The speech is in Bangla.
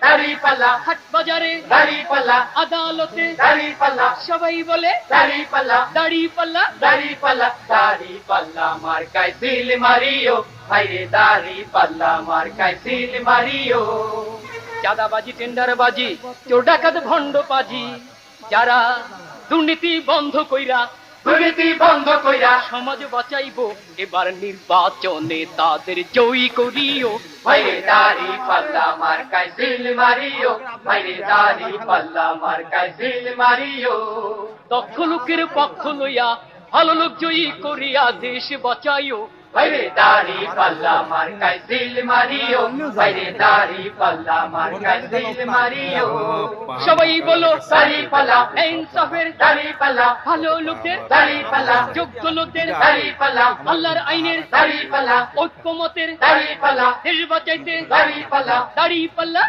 দাড়িপাল্লা, হাট বাজারে দাড়িপাল্লা, আদালতে দাড়িপাল্লা, সবাই বলে দাড়িপাল্লা, দাড়িপাল্লা। দাড়িপাল্লা, দাড়িপাল্লা মার্কায় সিল মারিও, ভাইরে দাড়িপাল্লা মার্কায় সিল মারিও। চাঁদাবাজি টেন্ডারবাজি চোর ডাকাত ভণ্ড পাজি যারা দুর্নীতি বন্ধ কইরা দুর্নীতি বন্ধ কইরা সমাজ বাঁচাইবো এবার নির্বাচনে তাদের জয়ী করিও। ভাইরে দাড়িপাল্লা মার্কায় সিল মারিও, ভাইরে দাড়িপাল্লা মার্কায় সিল মারিও। দক্ষ লোকের পক্ষ লইয়া ভালো লোক জয়ী করিয়া দেশ বাঁচাইও। ভাইরে দাড়িপাল্লা মার্কায় সিল মারিও, ভাইরে দাড়িপাল্লা মার্কায় সিল মারিও। সবাই বলো দাড়িপাল্লা, ইনসাফের দাড়িপাল্লা, ভালো লোকদের দাড়িপাল্লা, যোগ্য লোকদের দাড়িপাল্লা, আল্লাহর আইনের দাড়িপাল্লা, ঐক্যমতের দাড়িপাল্লা, দেশ বাঁচাইতে দাড়িপাল্লা। দাড়িপাল্লা।